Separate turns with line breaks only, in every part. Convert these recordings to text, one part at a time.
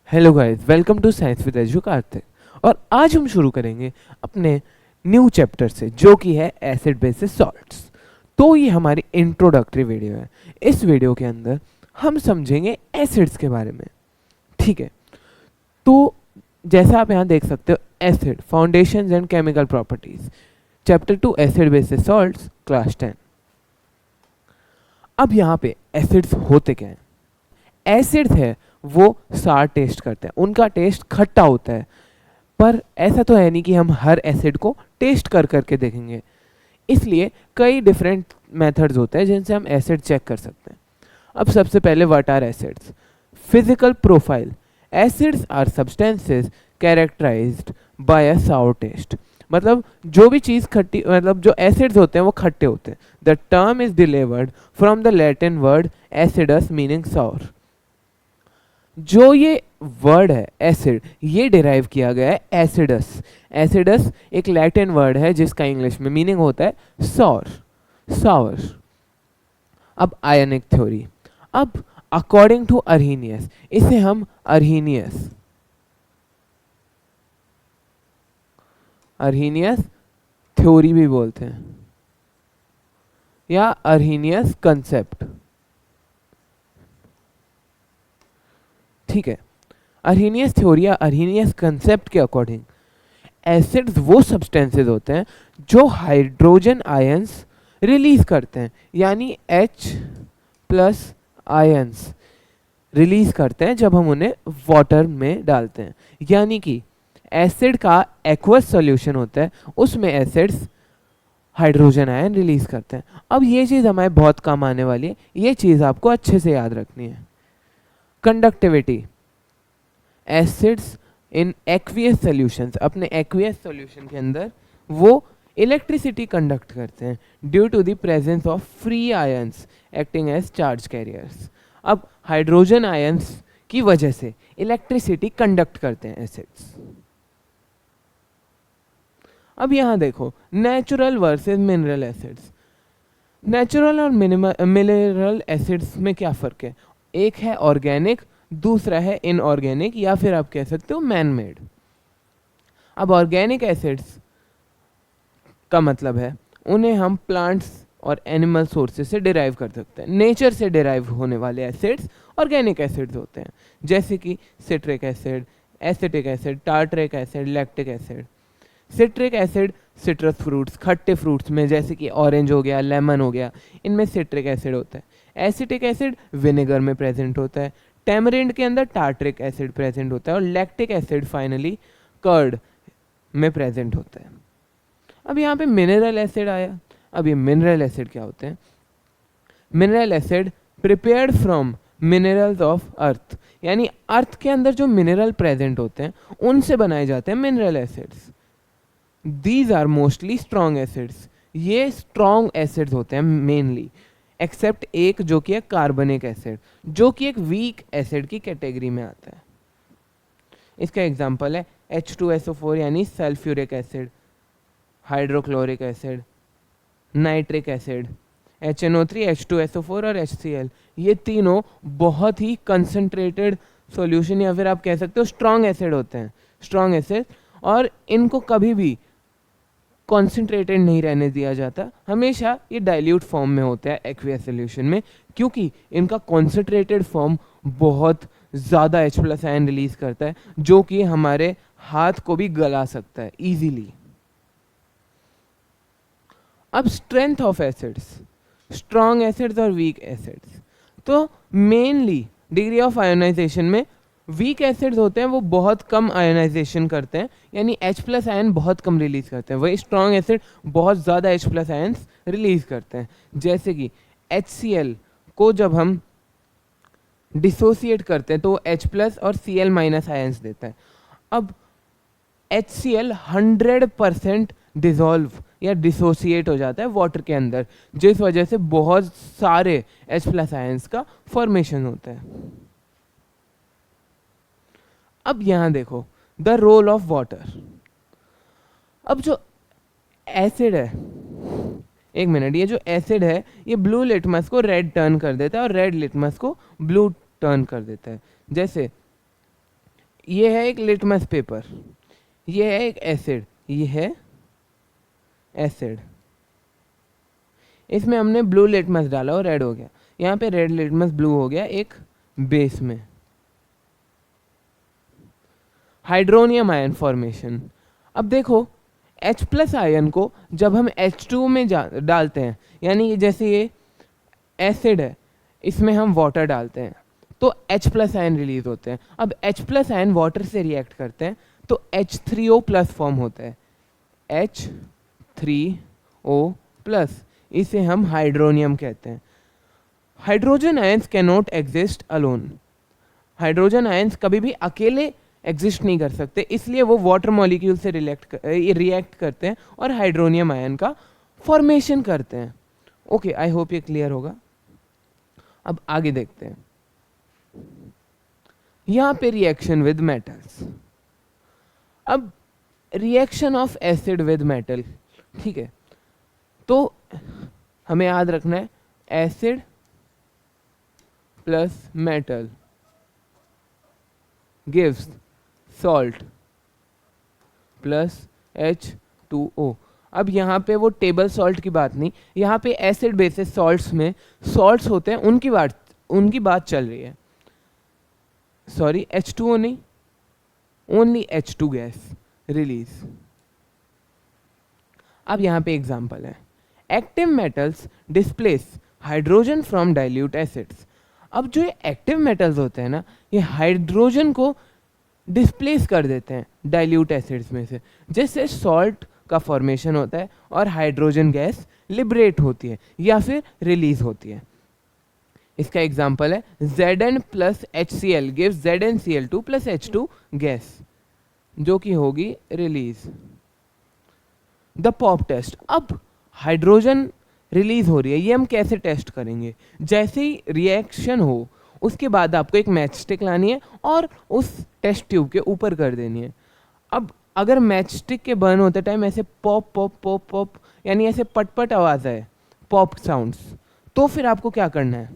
Hello guys, welcome to science with edu Kartik. और आज हम शुरू करेंगे अपने न्यू चैप्टर से, जो कि है एसिड बेसिस सॉल्ट्स। तो ये हमारी इंट्रोडक्टरी वीडियो है। इस वीडियो के अंदर हम समझेंगे एसिड्स के बारे में। ठीक है, तो जैसा आप यहाँ देख सकते हो, acid foundations and chemical properties, chapter 2 acid basis salts, class 10। अब यहाँ पे एसिड्स होते क्या हैं? एसिड्स है वो सार टेस्ट करते हैं, उनका टेस्ट खट्टा होता है। पर ऐसा तो है नहीं कि हम हर एसिड को टेस्ट कर करके देखेंगे, इसलिए कई डिफरेंट मेथड्स होते हैं जिनसे हम एसिड चेक कर सकते हैं। अब सबसे पहले, what are acids? Physical profile: acids are substances characterized by a sour taste. मतलब जो भी चीज़ खट्टी, मतलब जो एसिड्स होते हैं वो खट्टे होते हैं। The term is delivered from the Latin word acidus meaning साउर। जो ये वर्ड है एसिड, ये डिराइव किया गया है एसिडस। एसिडस एक लैटिन वर्ड है जिसका इंग्लिश में मीनिंग होता है सॉर, सावर। अब आयनिक थ्योरी। अब अकॉर्डिंग टू अर्हीनियस, इसे हम अर्हीनियस थ्योरी भी बोलते हैं, या अर्हीनियस कंसेप्ट। ठीक है, अर्हीनियस थ्योरी या अर्हीनियस कंसेप्ट के अकॉर्डिंग एसिड्स वो सब्सटेंसेस होते हैं जो हाइड्रोजन आयंस रिलीज करते हैं, यानी H प्लस आयंस रिलीज करते हैं जब हम उन्हें वाटर में डालते हैं। यानी कि एसिड का एक्वस सॉल्यूशन होता है, उसमें एसिड्स हाइड्रोजन आयन रिलीज करते हैं। अब ये चीज़ हमारे बहुत काम आने वाली है, ये चीज़ आपको अच्छे से याद रखनी है। Conductivity: acids in aqueous solutions, अपने एक्वियस सॉल्यूशन के अंदर वो इलेक्ट्रिसिटी कंडक्ट करते हैं due to the presence of free ions acting as charge carriers. अब हाइड्रोजन आयंस की वजह से इलेक्ट्रिसिटी कंडक्ट करते हैं एसिड्स। अब यहाँ देखो, natural versus mineral acids. Natural और मिनरल एसिड्स में क्या फ़र्क है? एक है ऑर्गेनिक, दूसरा है इनऑर्गेनिक, या फिर आप कह सकते हो मैन मेड। अब ऑर्गेनिक एसिड्स का मतलब है उन्हें हम प्लांट्स और एनिमल सोर्सेज से डिराइव कर सकते हैं। नेचर से डिराइव होने वाले एसिड्स ऑर्गेनिक एसिड्स होते हैं, जैसे कि citric acid, acetic acid, tartaric acid, lactic acid. Citric acid citrus fruits, खट्टे फ्रूट्स में, जैसे कि ऑरेंज हो गया, लेमन हो गया, इनमें सिट्रिक एसिड होता है। एसिटिक एसिड विनेगर में प्रेजेंट होता है। टेमरिंड के अंदर टार्टरिक एसिड प्रेजेंट होता है। और लैक्टिक एसिड फाइनली कर्ड में प्रेजेंट होता है। अब यहाँ पे मिनरल एसिड आया। अब ये मिनरल एसिड क्या होते हैं? Mineral acid prepared from minerals of earth, यानी अर्थ के अंदर जो मिनरल प्रेजेंट होते हैं उनसे बनाए जाते हैं mineral acids. These are mostly strong acids. ये स्ट्रॉन्ग एसिड्स होते हैं मेनली, एक्सेप्ट एक जो कि है कार्बनिक एसिड, जो कि एक वीक एसिड की कैटेगरी में आता है। इसका एग्जांपल है H2SO4 यानी sulphuric acid, hydrochloric acid, nitric acid, HNO3, H2SO4 और HCl। ये तीनों बहुत ही कंसंट्रेटेड सॉल्यूशन, या फिर आप कह सकते हो स्ट्रॉन्ग एसिड होते हैं, स्ट्रॉन्ग एसिड। और इनको कभी भी कॉन्सेंट्रेटेड नहीं रहने दिया जाता, हमेशा ये डाइल्यूट फॉर्म में होता है एक्वियस सॉल्यूशन में, क्योंकि इनका कॉन्सेंट्रेटेड फॉर्म बहुत ज़्यादा H प्लस आयन रिलीज करता है, जो कि हमारे हाथ को भी गला सकता है इजीली। अब strength of acids, strong acids और वीक एसिड्स। तो मेनली डिग्री ऑफ आयोनाइजेशन में वीक एसिड्स होते हैं वो बहुत कम आयोनाइजेशन करते हैं, यानी H प्लस आयन बहुत कम रिलीज करते हैं। वही स्ट्रॉन्ग एसिड बहुत ज़्यादा H प्लस आयन्स रिलीज करते हैं। जैसे कि HCl को जब हम डिसोसिएट करते हैं तो H प्लस और Cl माइनस आयन्स देता है। अब HCl 100% डिजॉल्व या डिसोसिएट हो जाता है वाटर के अंदर, जिस वजह से बहुत सारे H प्लस आयन्स का फॉर्मेशन होता है। अब यहाँ देखो, द रोल ऑफ वाटर। अब जो एसिड है, एक मिनट, ये जो एसिड है ये ब्लू लिटमस को रेड टर्न कर देता है और रेड लिटमस को ब्लू टर्न कर देता है। जैसे ये है एक लिटमस पेपर, ये है एक एसिड, ये है एसिड, इसमें हमने ब्लू लिटमस डाला और रेड हो गया, यहाँ पे रेड लिटमस ब्लू हो गया एक बेस में। हाइड्रोनियम आयन फॉर्मेशन, अब देखो H प्लस आयन को जब हम H2 में डालते हैं, यानी जैसे ये एसिड है, इसमें हम वाटर डालते हैं तो H प्लस आयन रिलीज होते हैं। अब H प्लस आयन वाटर से रिएक्ट करते हैं तो H3O प्लस फॉर्म होता है, H3O प्लस, इसे हम हाइड्रोनियम कहते हैं। Hydrogen ions can not exist alone, hydrogen ions कभी भी अकेले एग्जिस्ट नहीं कर सकते, इसलिए वो वाटर मॉलिक्यूल से रिएक्ट करते हैं और हाइड्रोनियम आयन का फॉर्मेशन करते हैं। ओके, आई होप ये क्लियर होगा। अब आगे देखते हैं, यहाँ पे रिएक्शन विद मेटल्स। अब reaction of acid with metal, ठीक है, तो हमें याद रखना है acid plus metal gives salt plus H2O। अब यहाँ पे वो टेबल सॉल्ट की बात नहीं, यहाँ पे एसिड बेसिस सॉल्ट्स में सॉल्ट्स होते हैं, उनकी बात चल रही है। सॉरी, H2O नहीं, ओनली H2 गैस रिलीज। अब यहाँ पे एग्जांपल है, active metals displace hydrogen from dilute acids. अब जो ये एक्टिव मेटल्स होते हैं ना, ये हाइड्रोजन को डिस्प्लेस कर देते हैं डाइल्यूट एसिड्स में से, जिससे सॉल्ट का फॉर्मेशन होता है और हाइड्रोजन गैस लिबरेट होती है या फिर रिलीज होती है। इसका एग्जांपल है Zn plus HCl gives ZnCl2 plus H2 gas, जो कि होगी रिलीज। द पॉप टेस्ट, अब हाइड्रोजन रिलीज हो रही है, ये हम कैसे टेस्ट करेंगे? जैसे ही रिएक्शन हो उसके बाद आपको एक मैच स्टिक लानी है और उस टेस्ट ट्यूब के ऊपर कर देनी है। अब अगर मैच स्टिक के बर्न होते टाइम ऐसे पॉप पॉप पॉप पॉप यानी ऐसे पटपट आवाज है, पॉप साउंड्स, तो फिर आपको क्या करना है?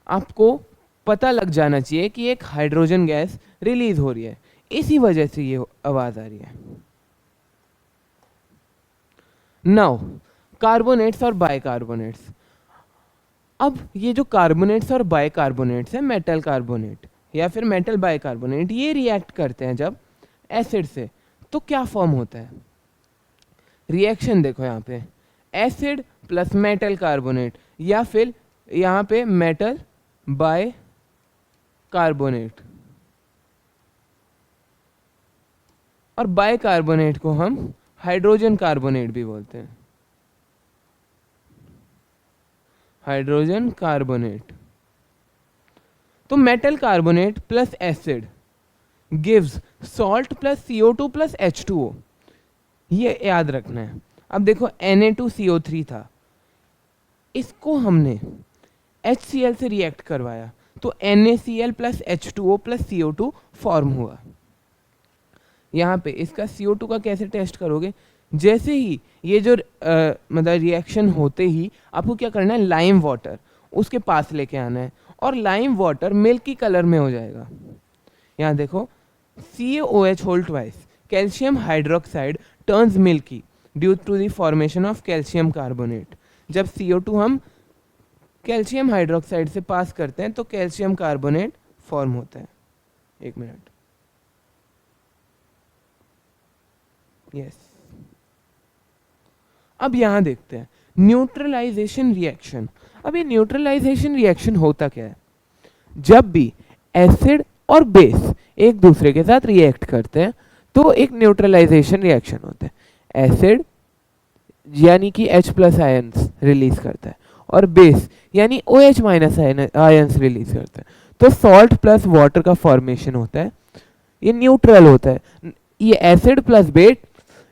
आपको पता लग जाना चाहिए कि एक हाइड्रोजन गैस रिलीज हो रही है, इसी वजह से ये आवाज आ रही है। नाउ कार्बोनेट्स और बाइकार्बोनेट्स। अब ये जो कार्बोनेट्स और बाइकार्बोनेट्स है, मेटल कार्बोनेट या फिर मेटल बाइकार्बोनेट, ये रिएक्ट करते हैं जब एसिड से, तो क्या फॉर्म होता है? रिएक्शन देखो यहाँ पे, एसिड प्लस मेटल कार्बोनेट या फिर यहाँ पे मेटल बाय कार्बोनेट, और बाइकार्बोनेट को हम हाइड्रोजन कार्बोनेट भी बोलते हैं, हाइड्रोजन कार्बोनेट। तो metal carbonate plus acid gives salt plus CO2 plus H2O, ये याद रखना है। अब देखो Na2CO3 था, इसको हमने HCl से रिएक्ट करवाया तो NaCl plus H2O plus CO2 form हुआ। यहाँ पे इसका CO2 का कैसे टेस्ट करोगे? जैसे ही ये जो मतलब रिएक्शन होते ही आपको क्या करना है, लाइम वाटर उसके पास लेके आना है और लाइम वाटर मिल्की कलर में हो जाएगा। यहाँ देखो CaOH whole twice, calcium hydroxide turns milky due to the formation of calcium carbonate. जब CO2 हम कैल्शियम हाइड्रोक्साइड से पास करते हैं तो कैल्शियम कार्बोनेट फॉर्म होता है। एक मिनट, यस। अब यहां देखते हैं न्यूट्रलाइजेशन रिएक्शन। अब ये न्यूट्रलाइजेशन रिएक्शन होता क्या है? जब भी एसिड और बेस एक दूसरे के साथ रिएक्ट करते हैं तो एक न्यूट्रलाइजेशन रिएक्शन होता है। एसिड यानी कि H प्लस आयंस रिलीज करता है और बेस यानी OH माइनस आयंस रिलीज करता है, तो सॉल्ट प्लस वाटर का फॉर्मेशन होता है, ये न्यूट्रल होता है। ये एसिड प्लस बेस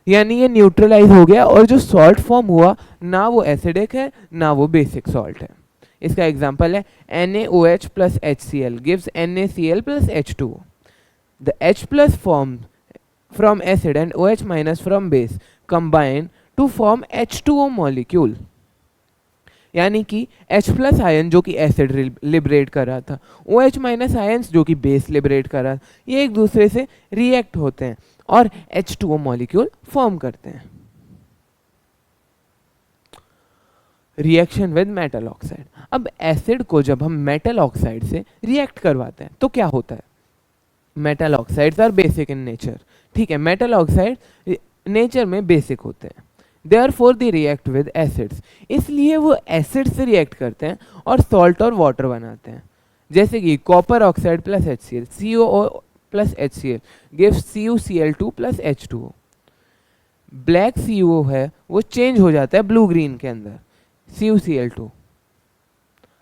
यानी ये न्यूट्रलाइज हो गया और जो सॉल्ट फॉर्म हुआ ना वो एसिडिक है ना वो बेसिक सॉल्ट है। इसका एग्जांपल है NaOH plus HCl gives NaCl plus H2O। The H plus form from acid and OH minus from base combine to form H2O molecule। यानी कि H प्लस आयन जो कि एसिड लिबरेट कर रहा था, OH माइनस आयन्स जो कि base liberate कर रहा था, ये एक दूसरे से रिएक्ट होते हैं और H2O मॉलिक्यूल फॉर्म करते हैं। Reaction with metal oxide. अब एसिड को जब हम मेटल ऑक्साइड से रिएक्ट करवाते हैं तो क्या होता है? Metal oxides are basic in nature. ठीक है, मेटल ऑक्साइड नेचर में बेसिक होते हैं, therefore they react with acids, इसलिए वो एसिड से रिएक्ट करते हैं और सॉल्ट और वाटर बनाते हैं। जैसे कि copper oxide plus HCl, COO plus HCl gives CuCl2 plus H2O। Black CO है वो चेंज हो जाता है ब्लू ग्रीन के अंदर, CuCl2।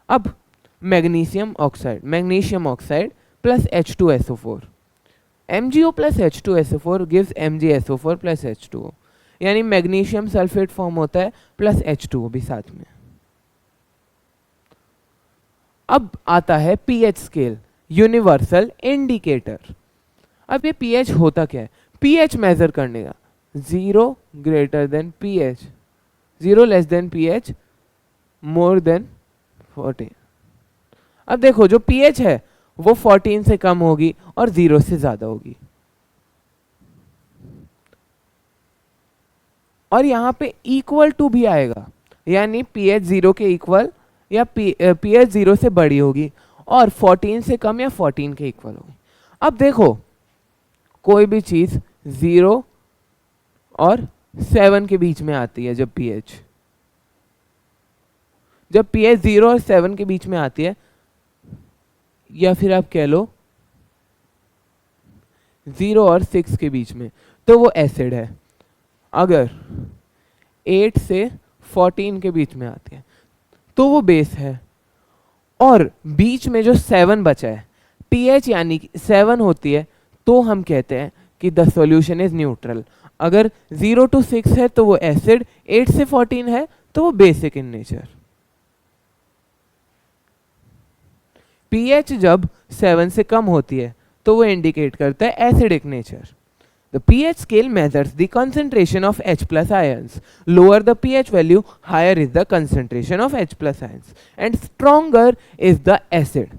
अब magnesium oxide plus H2SO4, MgO plus H2SO4 gives MgSO4 plus H2O, यानी मैग्नीशियम सल्फेट फॉर्म होता है प्लस H2O भी साथ में। अब आता है पीएच स्केल, यूनिवर्सल इंडिकेटर। अब ये पीएच होता क्या है? पीएच मेजर करने का, 0 greater than pH, 0 less than pH, more than 14। अब देखो जो पीएच है वो 14 से कम होगी और 0 से ज्यादा होगी, और यहाँ पे इक्वल टू भी आएगा, यानी पीएच 0 के इक्वल या पीएच 0 से बड़ी होगी और 14 से कम या 14 के इक्वल होगी। अब देखो कोई भी चीज 0 और 7 के बीच में आती है, जब पीएच 0 और 7 के बीच में आती है, या फिर आप कह लो 0 और 6 के बीच में, तो वो एसिड है। अगर 8 से 14 के बीच में आती है तो वो बेस है, और बीच में जो 7 बचा है, pH यानी कि 7 होती है, तो हम कहते हैं कि द सॉल्यूशन इज न्यूट्रल। अगर 0 to 6 है तो वो एसिड, 8 से 14 है तो वो बेसिक इन नेचर। pH जब 7 से कम होती है तो वो इंडिकेट करता है acidic nature. The pH scale measures the concentration of H plus ions. Lower the pH value, higher is the concentration of H plus ions, and stronger is the acid.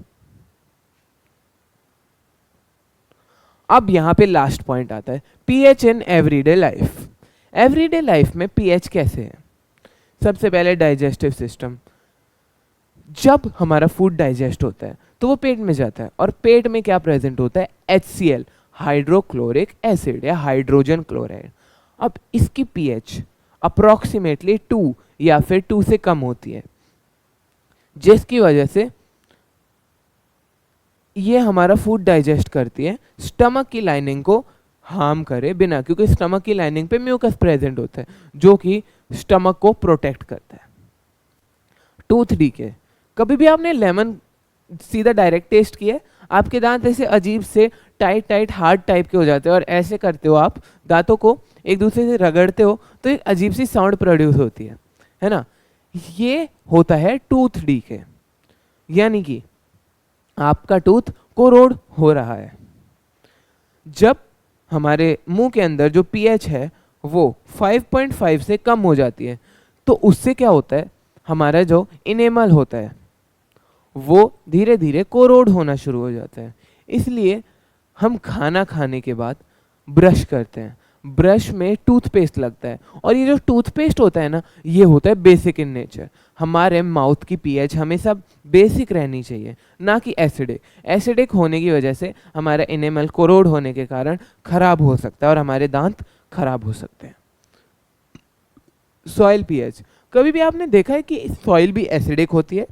अब यहाँ पे लास्ट पॉइंट आता है, pH in everyday life. Everyday life में pH कैसे है? सबसे पहले डाइजेस्टिव सिस्टम। जब हमारा फूड डाइजेस्ट होता है तो वो पेट में जाता है, और पेट में क्या प्रेजेंट होता है? HCl, हाइड्रोक्लोरिक एसिड या हाइड्रोजन क्लोराइड। अब इसकी पीएच अप्रोक्सीमेटली 2 या फिर 2 से कम होती है, जिसकी वजह से ये हमारा फूड डाइजेस्ट करती है, स्टमक की लाइनिंग को हार्म करे बिना, क्योंकि स्टमक की लाइनिंग पे म्यूकस प्रेजेंट होता है जो कि स्टमक को प्रोटेक्ट करता है। Tooth decay. कभी भी आपने लेमन सीधा डायरेक्ट टेस्ट किया? आपके दांत ऐसे अजीब से टाइट हार्ड टाइप के हो जाते हैं, और ऐसे करते हो आप दांतों को एक दूसरे से रगड़ते हो तो एक अजीब सी साउंड प्रोड्यूस होती है ना? ये होता है टूथ डीके, यानी कि आपका टूथ कोरोड हो रहा है। जब हमारे मुंह के अंदर जो पीएच है वो 5.5 से कम हो जाती है, तो उससे क्या होता है? हमारा जो इनेमल होता है वो धीरे धीरे कोरोड होना शुरू हो जाता है। इसलिए हम खाना खाने के बाद ब्रश करते हैं, ब्रश में टूथपेस्ट लगता है, और ये जो टूथपेस्ट होता है ना, ये होता है बेसिक इन नेचर। हमारे माउथ की पीएच हमेशा बेसिक रहनी चाहिए, ना कि एसिडिक। एसिडिक होने की वजह से हमारा इनेमल कोरोड होने के कारण खराब हो सकता है और हमारे दांत खराब हो सकते हैं। Soil pH. कभी भी आपने देखा है कि सॉइल भी एसिडिक होती है?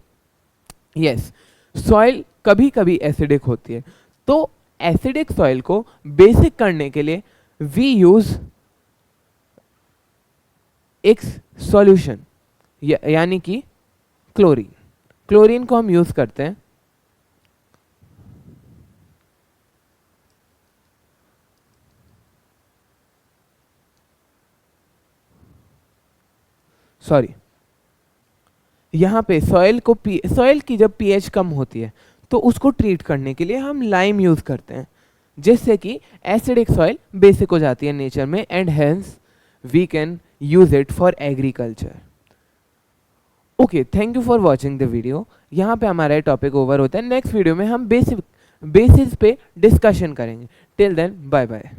यस, सॉइल कभी कभी एसिडिक होती है। तो एसिडिक सॉइल को बेसिक करने के लिए वी यूज एक सॉल्यूशन, यानी कि क्लोरीन। क्लोरीन को हम यूज करते हैं यहाँ पे सॉइल की जब पीएच कम होती है तो उसको ट्रीट करने के लिए हम लाइम यूज करते हैं, जिससे कि एसिडिक सॉइल बेसिक हो जाती है नेचर में, and hence we can use it for agriculture. Okay, thank you for watching the video. यहाँ पे हमारा टॉपिक ओवर होता है। नेक्स्ट वीडियो में हम बेसिस पे डिस्कशन करेंगे। Till then bye bye.